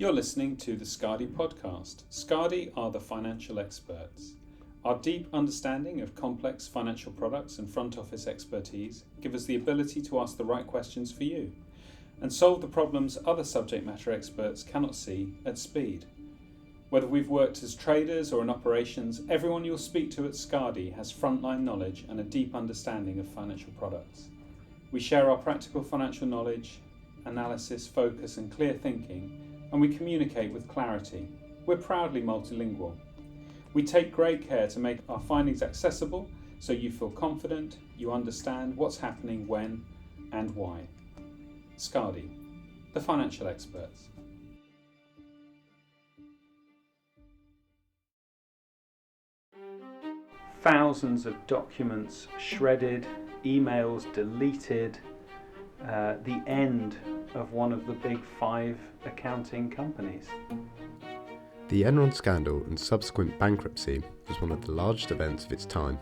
You're listening to the Skadi podcast. Skadi are the financial experts. Our deep understanding of complex financial products and front office expertise give us the ability to ask the right questions for you and solve the problems other subject matter experts cannot see at speed. Whether we've worked as traders or in operations, everyone you'll speak to at Skadi has frontline knowledge and a deep understanding of financial products. We share our practical financial knowledge, analysis, focus and clear thinking, and we communicate with clarity. We're proudly multilingual. We take great care to make our findings accessible so you feel confident, you understand what's happening when and why. Skadi, the financial experts. Thousands of documents shredded, emails deleted, the end of one of the big five accounting companies. The Enron scandal and subsequent bankruptcy was one of the largest events of its time.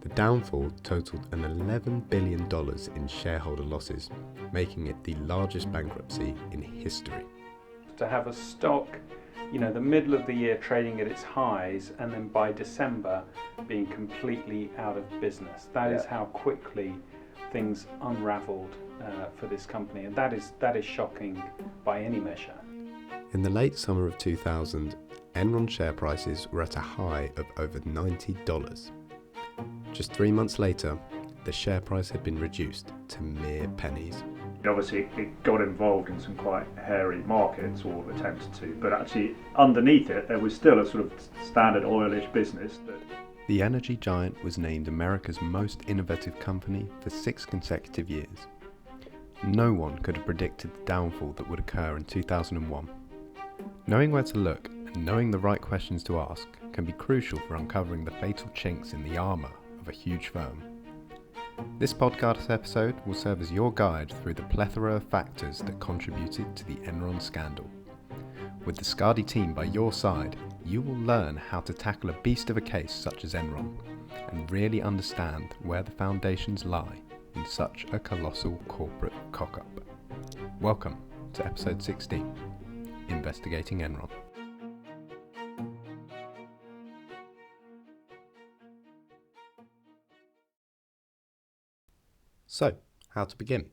The downfall totaled an $11 billion in shareholder losses, making it the largest bankruptcy in history. To have a stock, the middle of the year trading at its highs and then by December being completely out of business. That is how quickly things unravelled for this company, and that is shocking by any measure. In the late summer of 2000, Enron share prices were at a high of over $90. Just 3 months later, the share price had been reduced to mere pennies. Obviously, it got involved in some quite hairy markets, or attempted to, but actually underneath it, there was still a sort of standard oilish business. The energy giant was named America's most innovative company for 6 consecutive years. No one could have predicted the downfall that would occur in 2001. Knowing where to look and knowing the right questions to ask can be crucial for uncovering the fatal chinks in the armour of a huge firm. This podcast episode will serve as your guide through the plethora of factors that contributed to the Enron scandal. With the Skadi team by your side, you will learn how to tackle a beast of a case such as Enron and really understand where the foundations lie in such a colossal corporate cock-up. Welcome to episode 16, Investigating Enron. So, how to begin?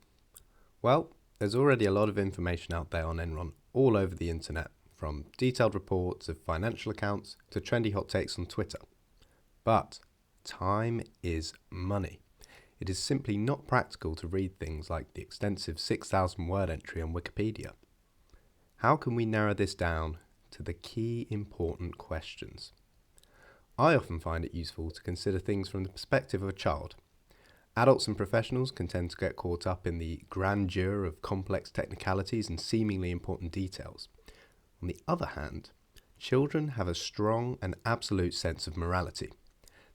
Well, there's already a lot of information out there on Enron all over the internet, from detailed reports of financial accounts to trendy hot takes on Twitter. But time is money. It is simply not practical to read things like the extensive 6,000 word entry on Wikipedia. How can we narrow this down to the key important questions? I often find it useful to consider things from the perspective of a child. Adults and professionals can tend to get caught up in the grandeur of complex technicalities and seemingly important details. On the other hand, children have a strong and absolute sense of morality.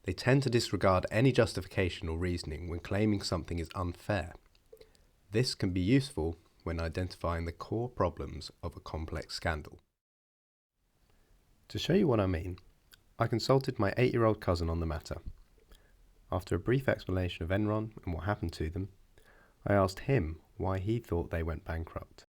They tend to disregard any justification or reasoning when claiming something is unfair. This can be useful when identifying the core problems of a complex scandal. To show you what I mean, I consulted my 8-year-old cousin on the matter. After a brief explanation of Enron and what happened to them, I asked him why he thought they went bankrupt.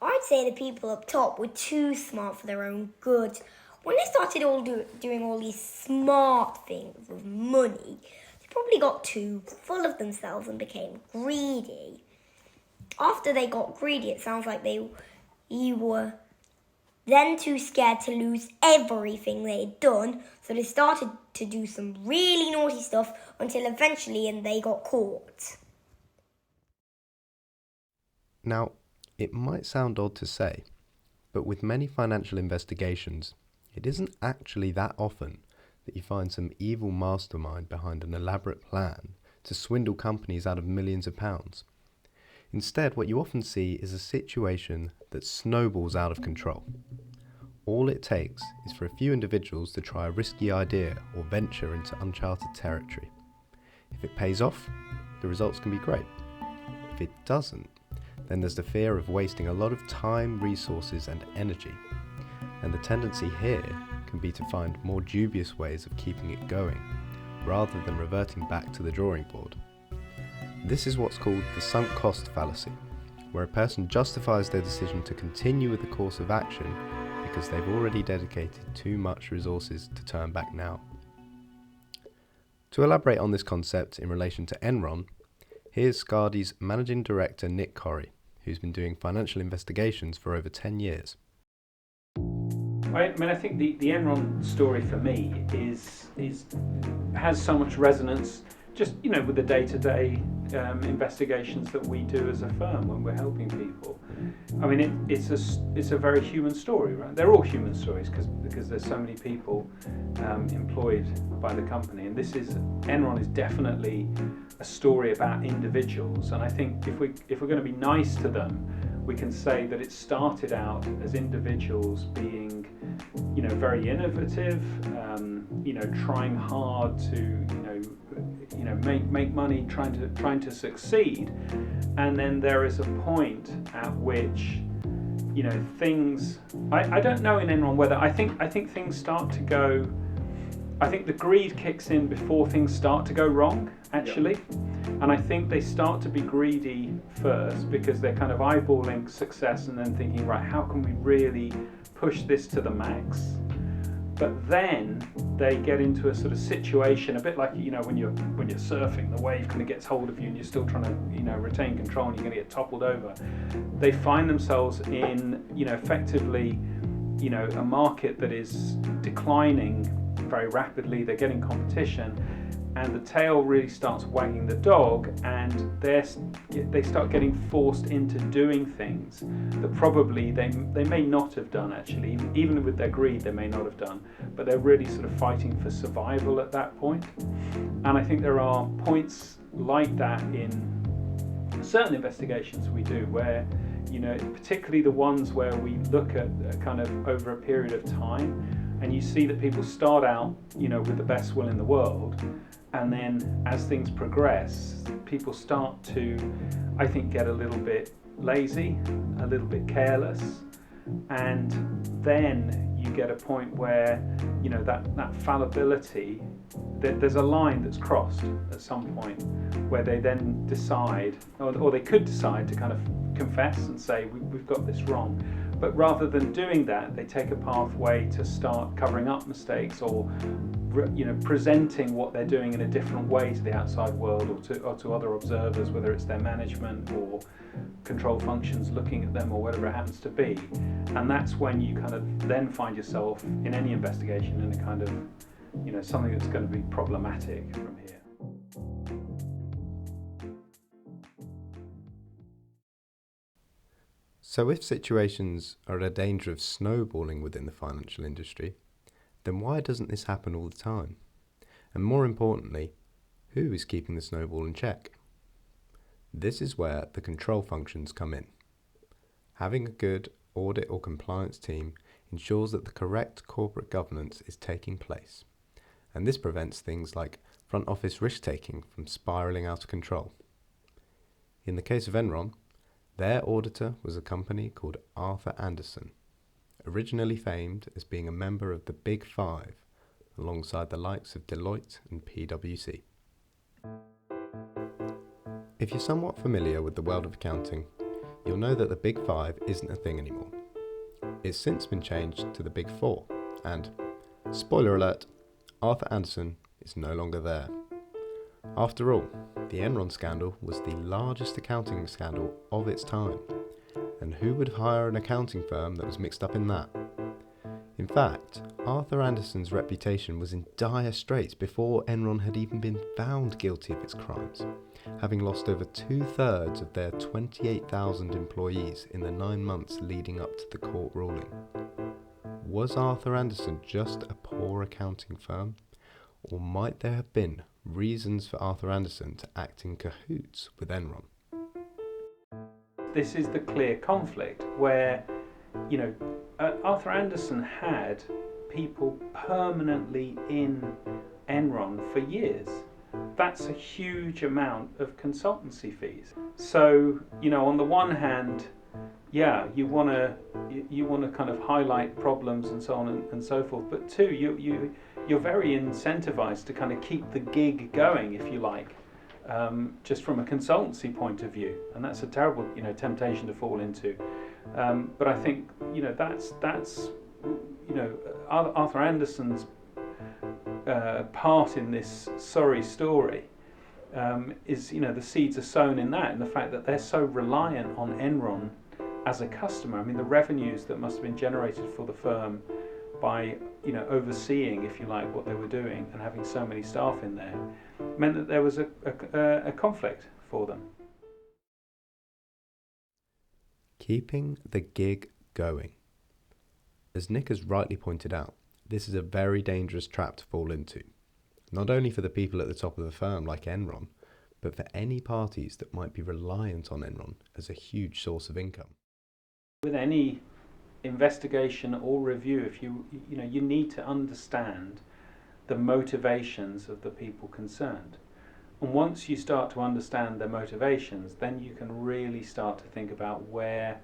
I'd say the people up top were too smart for their own good. When they started doing all these smart things with money, they probably got too full of themselves and became greedy. After they got greedy, it sounds like they were then too scared to lose everything they'd done, so they started to do some really naughty stuff until eventually they got caught. Now, it might sound odd to say, but with many financial investigations, it isn't actually that often that you find some evil mastermind behind an elaborate plan to swindle companies out of millions of pounds. Instead, what you often see is a situation that snowballs out of control. All it takes is for a few individuals to try a risky idea or venture into uncharted territory. If it pays off, the results can be great. If it doesn't, then there's the fear of wasting a lot of time, resources and energy. And the tendency here can be to find more dubious ways of keeping it going, rather than reverting back to the drawing board. This is what's called the sunk cost fallacy, where a person justifies their decision to continue with the course of action because they've already dedicated too much resources to turn back now. To elaborate on this concept in relation to Enron, here's Skadi's Managing Director Nick Corry, who's been doing financial investigations for over 10 years. I think the Enron story for me has so much resonance just, with the day-to-day investigations that we do as a firm when we're helping people. It's a very human story, right? They're all human stories because there's so many people employed by the company, and Enron is definitely a story about individuals. And I think if we're going to be nice to them, we can say that it started out as individuals being, very innovative, trying hard to, make money, trying to succeed, and then there is a point at which, things. I don't know in Enron whether I think things start to go. I think the greed kicks in before things start to go wrong, actually. Yep. And I think they start to be greedy first because they're kind of eyeballing success and then thinking, right, how can we really push this to the max? But then they get into a sort of situation, a bit like, when you're surfing, the wave kind of gets hold of you and you're still trying to, retain control and you're going to get toppled over. They find themselves in, effectively, a market that is declining very rapidly. They're getting competition, and the tail really starts wagging the dog, and they start getting forced into doing things that probably they may not have done, actually. Even with their greed, they may not have done, but they're really sort of fighting for survival at that point. And I think there are points like that in certain investigations we do where, particularly the ones where we look at kind of over a period of time, and you see that people start out, with the best will in the world, and then as things progress, people start to, I think, get a little bit lazy, a little bit careless, and then you get a point where, that fallibility, there's a line that's crossed at some point where they then decide, or they could decide to kind of confess and say, we've got this wrong. But rather than doing that, they take a pathway to start covering up mistakes or, presenting what they're doing in a different way to the outside world or to other observers, whether it's their management or control functions looking at them or whatever it happens to be. And that's when you kind of then find yourself in any investigation in a kind of, something that's going to be problematic from here. So if situations are at a danger of snowballing within the financial industry, then why doesn't this happen all the time? And more importantly, who is keeping the snowball in check? This is where the control functions come in. Having a good audit or compliance team ensures that the correct corporate governance is taking place, and this prevents things like front office risk-taking from spiralling out of control. In the case of Enron, their auditor was a company called Arthur Andersen, originally famed as being a member of the Big Five, alongside the likes of Deloitte and PwC. If you're somewhat familiar with the world of accounting, you'll know that the Big Five isn't a thing anymore. It's since been changed to the Big Four, and, spoiler alert, Arthur Andersen is no longer there. After all, the Enron scandal was the largest accounting scandal of its time, and who would hire an accounting firm that was mixed up in that? In fact, Arthur Andersen's reputation was in dire straits before Enron had even been found guilty of its crimes, having lost over 2/3 of their 28,000 employees in the 9 months leading up to the court ruling. Was Arthur Andersen just a poor accounting firm, or might there have been reasons for Arthur Andersen to act in cahoots with Enron? This is the clear conflict where, Arthur Andersen had people permanently in Enron for years. That's a huge amount of consultancy fees. So, on the one hand, you want to kind of highlight problems and so on and so forth. But two, you're very incentivized to kind of keep the gig going, if you like, just from a consultancy point of view, and that's a terrible, temptation to fall into. But I think, that's Arthur Andersen's part in this sorry story is, the seeds are sown in that, and the fact that they're so reliant on Enron as a customer. I mean, the revenues that must have been generated for the firm by, overseeing, if you like, what they were doing and having so many staff in there, meant that there was a conflict for them. Keeping the gig going. As Nick has rightly pointed out, this is a very dangerous trap to fall into, not only for the people at the top of the firm like Enron, but for any parties that might be reliant on Enron as a huge source of income. With any investigation or review, if you need to understand the motivations of the people concerned. And once you start to understand their motivations, then you can really start to think about where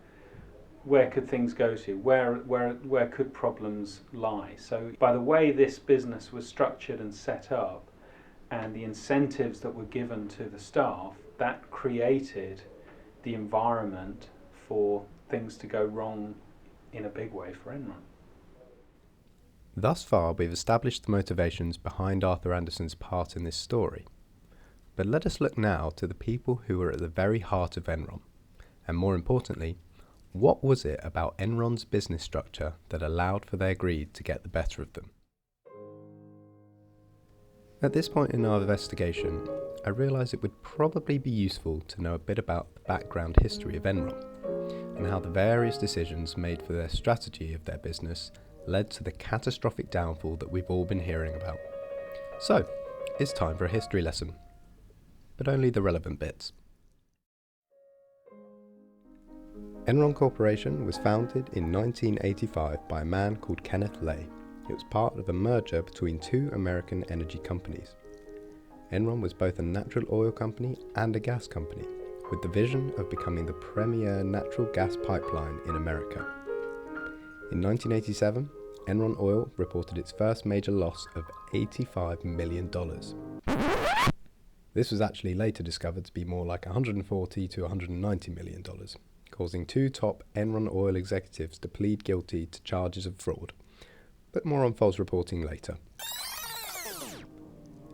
could things go to, where could problems lie. So by the way this business was structured and set up, and the incentives that were given to the staff, that created the environment for things to go wrong in a big way for Enron. Thus far, we've established the motivations behind Arthur Andersen's part in this story. But let us look now to the people who were at the very heart of Enron, and more importantly, what was it about Enron's business structure that allowed for their greed to get the better of them? At this point in our investigation, I realised it would probably be useful to know a bit about the background history of Enron, and how the various decisions made for their strategy of their business led to the catastrophic downfall that we've all been hearing about. So, it's time for a history lesson, but only the relevant bits. Enron Corporation was founded in 1985 by a man called Kenneth Lay. It was part of a merger between two American energy companies. Enron was both a natural oil company and a gas company, with the vision of becoming the premier natural gas pipeline in America. In 1987, Enron Oil reported its first major loss of $85 million. This was actually later discovered to be more like $140 to $190 million, causing two top Enron Oil executives to plead guilty to charges of fraud. But more on false reporting later.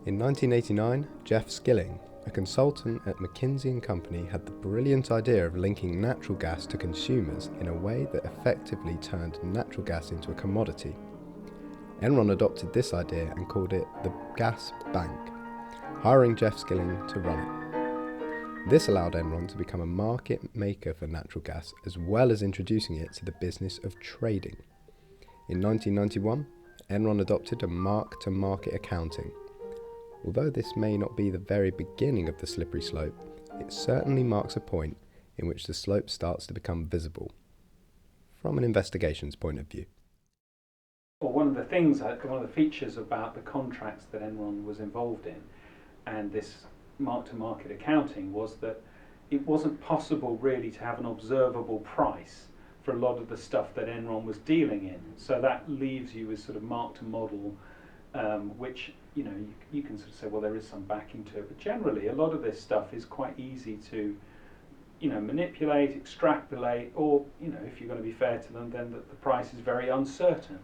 In 1989, Jeff Skilling, a consultant at McKinsey & Company, had the brilliant idea of linking natural gas to consumers in a way that effectively turned natural gas into a commodity. Enron adopted this idea and called it the Gas Bank, hiring Jeff Skilling to run it. This allowed Enron to become a market maker for natural gas, as well as introducing it to the business of trading. In 1991, Enron adopted a mark-to-market accounting. Although this may not be the very beginning of the slippery slope, it certainly marks a point in which the slope starts to become visible, from an investigation's point of view. Well, one of the features about the contracts that Enron was involved in, and this mark-to-market accounting, was that it wasn't possible really to have an observable price for a lot of the stuff that Enron was dealing in. So that leaves you with sort of mark-to-model, which you can sort of say, well, there is some backing to it, but generally a lot of this stuff is quite easy to manipulate, extrapolate, or if you're going to be fair to them, then the price is very uncertain.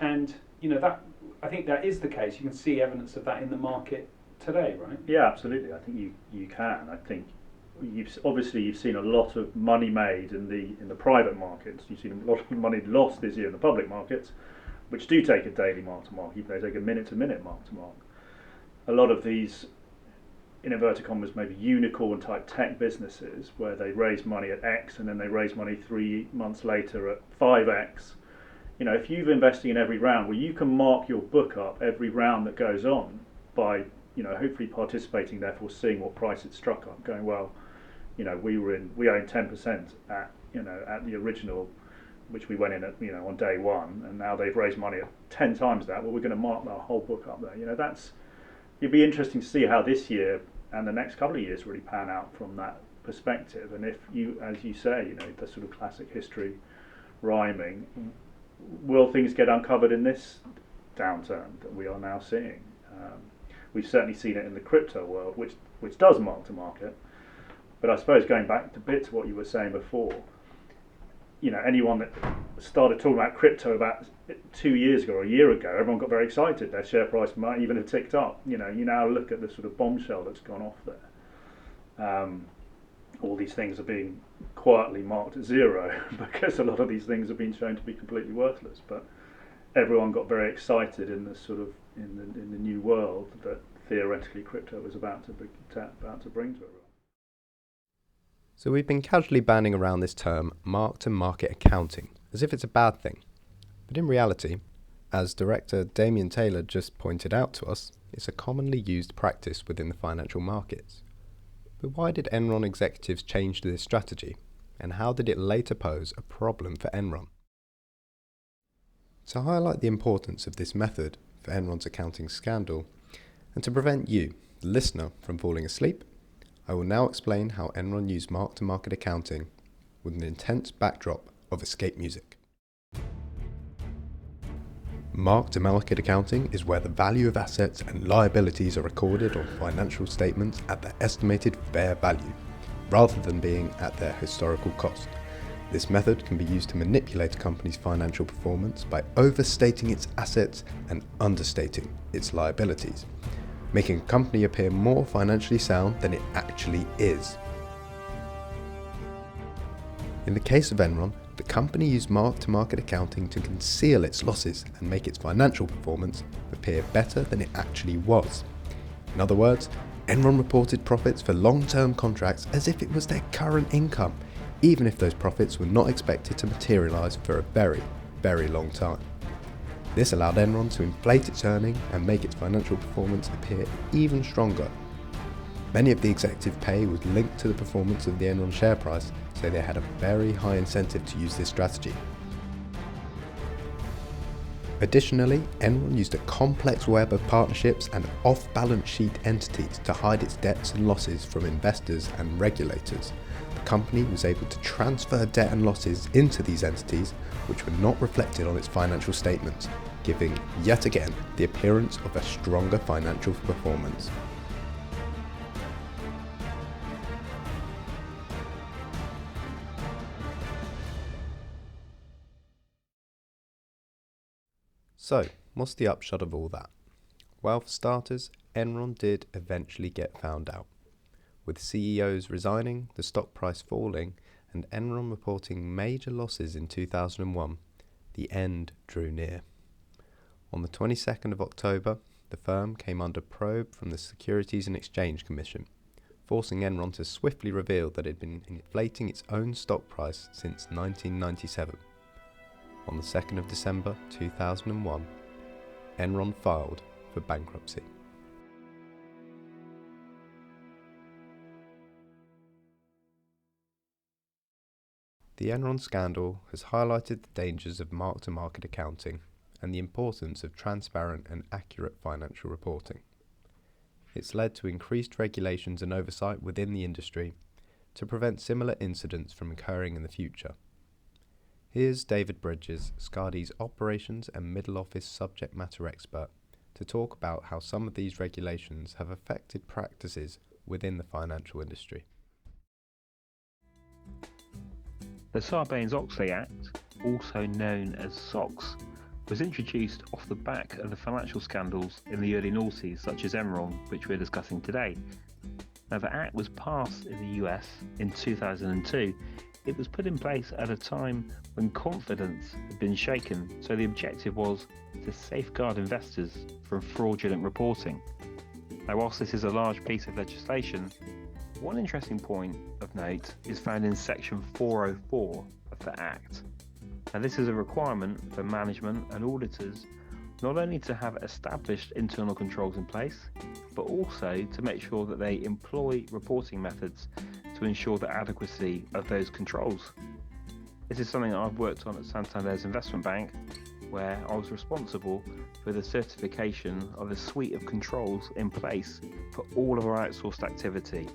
And that, I think that is the case. You can see evidence of that in the market today, right? Yeah, absolutely. I think you can. I think you've seen a lot of money made in the private markets. You've seen a lot of money lost this year in the public markets, which do take a daily mark to mark, even though they take a minute to minute mark to mark. A lot of these, in inverted commas, maybe unicorn type tech businesses where they raise money at X and then they raise money 3 months later at 5X. If you've invested in every round, well, you can mark your book up every round that goes on by, hopefully participating, therefore seeing what price it struck on, going, well, we own 10% at the original, which we went in at, on day one, and now they've raised money at 10 times that. Well, we're going to mark our whole book up there. It'd be interesting to see how this year and the next couple of years really pan out from that perspective. And if you, as you say, the sort of classic history rhyming, will things get uncovered in this downturn that we are now seeing? We've certainly seen it in the crypto world, which does mark to market. But I suppose going back a bit to what you were saying before, anyone that started talking about crypto about 2 years ago or a year ago, everyone got very excited. Their share price might even have ticked up. You now look at the sort of bombshell that's gone off there. All these things are being quietly marked at zero because a lot of these things have been shown to be completely worthless. But everyone got very excited in the sort of in the new world that theoretically crypto was about to bring to everyone. So we've been casually banding around this term mark-to-market accounting as if it's a bad thing. But in reality, as director Damian just pointed out to us, it's a commonly used practice within the financial markets. But why did Enron executives change this strategy, and how did it later pose a problem for Enron? To highlight the importance of this method for Enron's accounting scandal, and to prevent you, the listener, from falling asleep, I will now explain how Enron used mark-to-market accounting with an intense backdrop of escape music. Mark-to-market accounting is where the value of assets and liabilities are recorded on financial statements at their estimated fair value, rather than being at their historical cost. This method can be used to manipulate a company's financial performance by overstating its assets and understating its liabilities, making a company appear more financially sound than it actually is. In the case of Enron, the company used mark-to-market accounting to conceal its losses and make its financial performance appear better than it actually was. In other words, Enron reported profits for long-term contracts as if it was their current income, even if those profits were not expected to materialise for a very, very long time. This allowed Enron to inflate its earning and make its financial performance appear even stronger. Many of the executive pay was linked to the performance of the Enron share price, so they had a very high incentive to use this strategy. Additionally, Enron used a complex web of partnerships and off-balance sheet entities to hide its debts and losses from investors and regulators. The company was able to transfer debt and losses into these entities, which were not reflected on its financial statements, giving, yet again, the appearance of a stronger financial performance. So, what's the upshot of all that? Well, for starters, Enron did eventually get found out. With CEOs resigning, the stock price falling, and Enron reporting major losses in 2001, the end drew near. On the 22nd of October, the firm came under probe from the Securities and Exchange Commission, forcing Enron to swiftly reveal that it had been inflating its own stock price since 1997. On the 2nd of December 2001, Enron filed for bankruptcy. The Enron scandal has highlighted the dangers of mark-to-market accounting and the importance of transparent and accurate financial reporting. It's led to increased regulations and oversight within the industry to prevent similar incidents from occurring in the future. Here's David Bridges, Skadi's operations and middle office subject matter expert, to talk about how some of these regulations have affected practices within the financial industry. The Sarbanes-Oxley Act, also known as SOX, was introduced off the back of the financial scandals in the early noughties, such as Enron, which we're discussing today. Now, the Act was passed in the US in 2002. It was put in place at a time when confidence had been shaken, so the objective was to safeguard investors from fraudulent reporting. Now, whilst this is a large piece of legislation, one interesting point of note is found in Section 404 of the Act. Now, this is a requirement for management and auditors not only to have established internal controls in place, but also to make sure that they employ reporting methods to ensure the adequacy of those controls. This is something I've worked on at Santander's investment bank, where I was responsible for the certification of a suite of controls in place for all of our outsourced activity.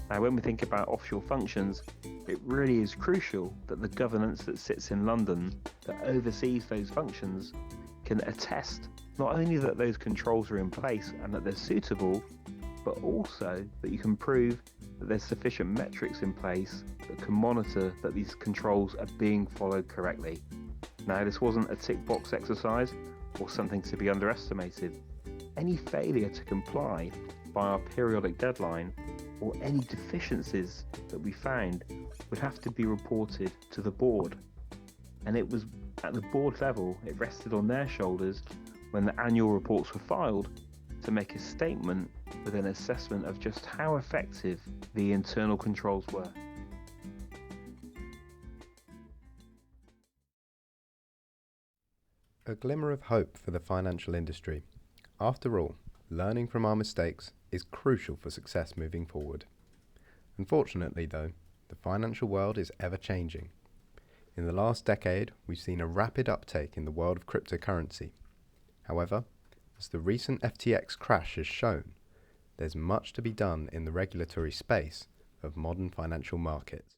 Now, when we think about offshore functions, it really is crucial that the governance that sits in London that oversees those functions can attest not only that those controls are in place and that they're suitable, but also that you can prove that there's sufficient metrics in place that can monitor that these controls are being followed correctly. Now, this wasn't a tick box exercise or something to be underestimated. Any failure to comply by our periodic deadline or any deficiencies that we found would have to be reported to the board. And it was at the board level, it rested on their shoulders when the annual reports were filed to make a statement with an assessment of just how effective the internal controls were. A glimmer of hope for the financial industry. After all, learning from our mistakes is crucial for success moving forward. Unfortunately though, the financial world is ever changing. In the last decade, we've seen a rapid uptake in the world of cryptocurrency. However, as the recent FTX crash has shown, there's much to be done in the regulatory space of modern financial markets.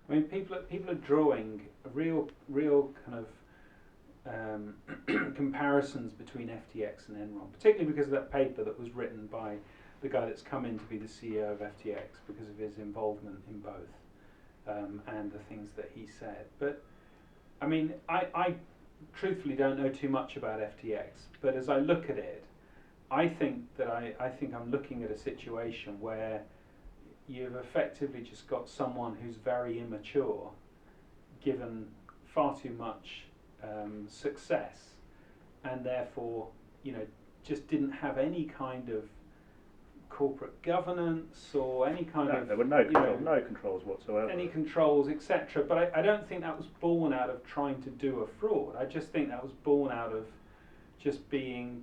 I mean, people are drawing a real kind of comparisons between FTX and Enron, particularly because of that paper that was written by the guy that's come in to be the CEO of FTX because of his involvement in both and the things that he said. But I mean, I truthfully don't know too much about FTX, but as I look at it, I think I'm looking at a situation where you've effectively just got someone who's very immature, given far too much success, and therefore, just didn't have any kind of corporate governance or any kind of... There were no controls whatsoever. Any controls, etc. But I don't think that was born out of trying to do a fraud. I just think that was born out of just being,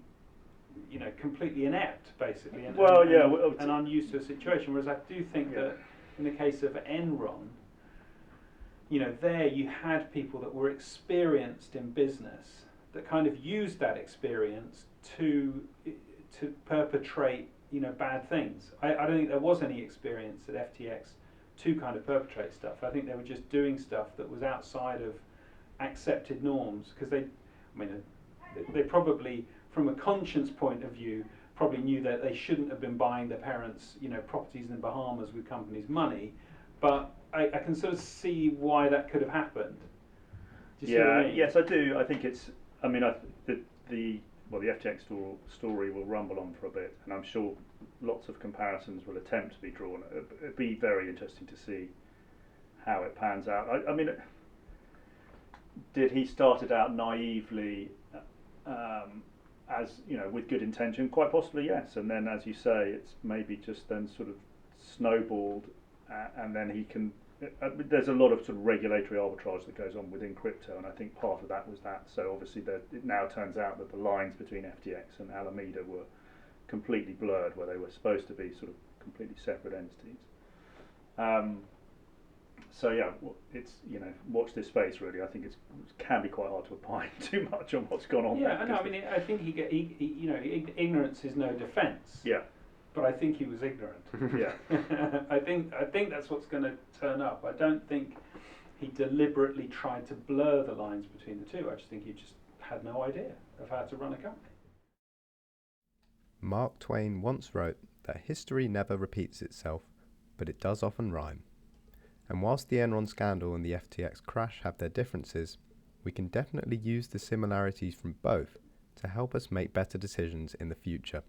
completely inept, basically, and unused to a situation. Whereas I do think that in the case of Enron, there you had people that were experienced in business that kind of used that experience to perpetrate, bad things. I don't think there was any experience at FTX to kind of perpetrate stuff. I think they were just doing stuff that was outside of accepted norms because they probably, from a conscience point of view, probably knew that they shouldn't have been buying their parents', properties in the Bahamas with companies' money. But I can sort of see why that could have happened. Do you see what I mean? Yes, I do. I think it's. I mean, the FTX story will rumble on for a bit, and I'm sure lots of comparisons will attempt to be drawn. It'd be very interesting to see how it pans out. I mean, did he start it out naively, as with good intention? Quite possibly, yes. And then, as you say, it's maybe just then sort of snowballed, and then he can. There's a lot of sort of regulatory arbitrage that goes on within crypto, and I think part of that was that. So obviously, it now turns out that the lines between FTX and Alameda were completely blurred, where they were supposed to be sort of completely separate entities. So yeah, it's watch this space really. I think it can be quite hard to opine too much on what's gone on. Yeah, I know. I mean, I think ignorance is no defence. Yeah. But I think he was ignorant. Yeah. I think that's what's going to turn up. I don't think he deliberately tried to blur the lines between the two. I just think he just had no idea of how to run a company. Mark Twain once wrote that history never repeats itself, but it does often rhyme. And whilst the Enron scandal and the FTX crash have their differences, we can definitely use the similarities from both to help us make better decisions in the future.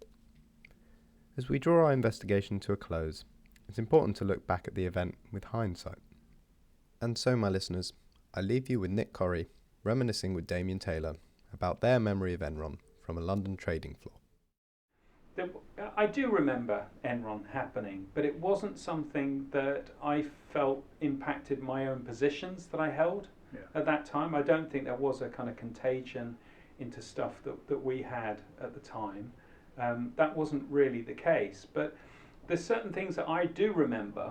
As we draw our investigation to a close, it's important to look back at the event with hindsight. And so, my listeners, I leave you with Nick Corry reminiscing with Damian Taylor about their memory of Enron from a London trading floor. I do remember Enron happening, but it wasn't something that I felt impacted my own positions that I held at that time. I don't think there was a kind of contagion into stuff that we had at the time. That wasn't really the case, but there's certain things that I do remember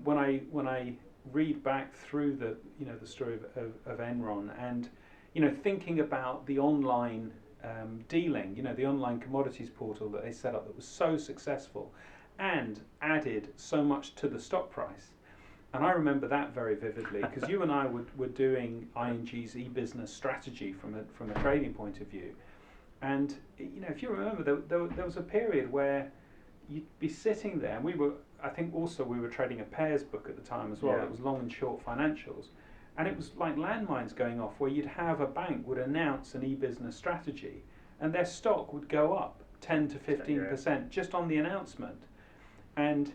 when I read back through the story of Enron, and thinking about the online dealing, the online commodities portal that they set up that was so successful and added so much to the stock price. And I remember that very vividly because you and I were doing ING's e-business strategy from a trading point of view. And if you remember, there was a period where you'd be sitting there, and we were trading a pairs book at the time as well. Yeah. It was long and short financials, and it was like landmines going off where you'd have a bank would announce an e-business strategy, and their stock would go up 10 to 15% just on the announcement, and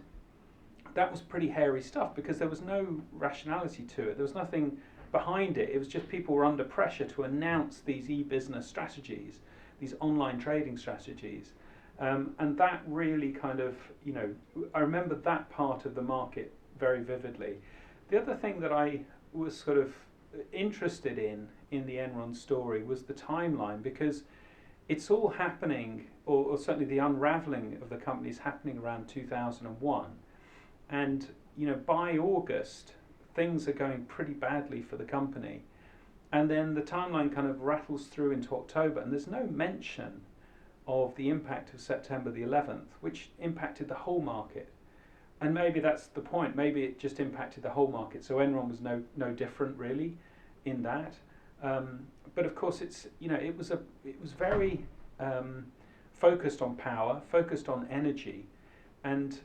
that was pretty hairy stuff because there was no rationality to it. There was nothing behind it. It was just people were under pressure to announce these e-business strategies, these online trading strategies. And that really kind of, I remember that part of the market very vividly. The other thing that I was sort of interested in the Enron story was the timeline, because it's all happening, or certainly the unravelling of the company is happening around 2001. And, by August, things are going pretty badly for the company. And then the timeline kind of rattles through into October, and there's no mention of the impact of September the 11th, which impacted the whole market. And maybe that's the point. Maybe it just impacted the whole market. So Enron was no different really in that. But of course, it was very focused on power, focused on energy, and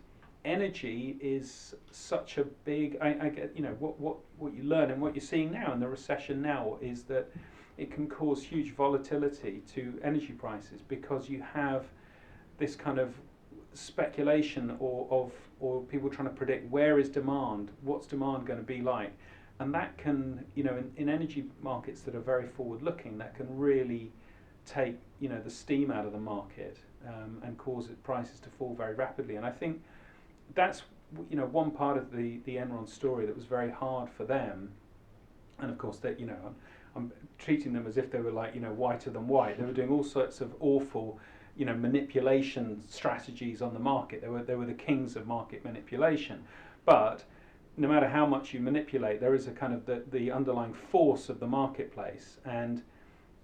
energy is such a big. I get what you learn and what you're seeing now in the recession now is that it can cause huge volatility to energy prices because you have this kind of speculation or people trying to predict where is demand, what's demand going to be like, and that can, in energy markets that are very forward looking, that can really take the steam out of the market and cause prices to fall very rapidly. And I think that's one part of the Enron story that was very hard for them. And of course that I'm treating them as if they were like whiter than white. They were doing all sorts of awful manipulation strategies on the market. They were the kings of market manipulation. But no matter how much you manipulate, there is a kind of the underlying force of the marketplace. And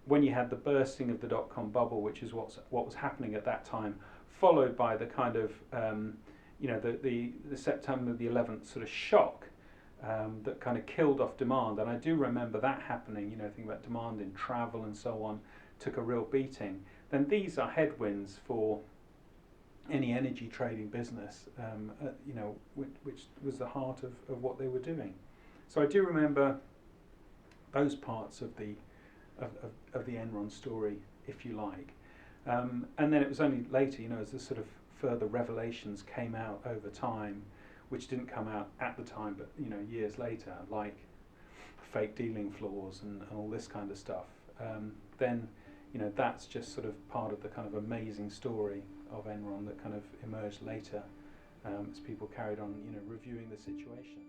when you had the bursting of the dot-com bubble, which is what was happening at that time, followed by the kind of the September the 11th sort of shock that kind of killed off demand. And I do remember that happening, thinking about demand in travel and so on, took a real beating. Then these are headwinds for any energy trading business, which was the heart of what they were doing. So I do remember those parts of the Enron story, if you like. And then it was only later, as the sort of further revelations came out over time, which didn't come out at the time, but years later, like fake dealing floors and all this kind of stuff. Then that's just sort of part of the kind of amazing story of Enron that kind of emerged later as people carried on, reviewing the situation.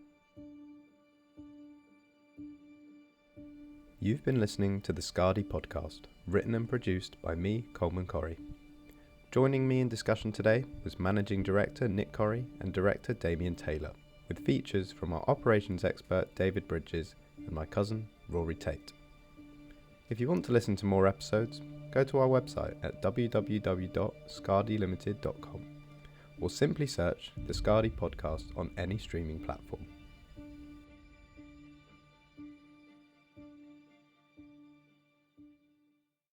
You've been listening to the Skadi podcast, written and produced by me, Coleman Corry. Joining me in discussion today was Managing Director Nick Corry and Director Damian Taylor, with features from our operations expert David Bridges and my cousin Rory Tait. If you want to listen to more episodes, go to our website at www.skadilimited.com or simply search the Skadi podcast on any streaming platform.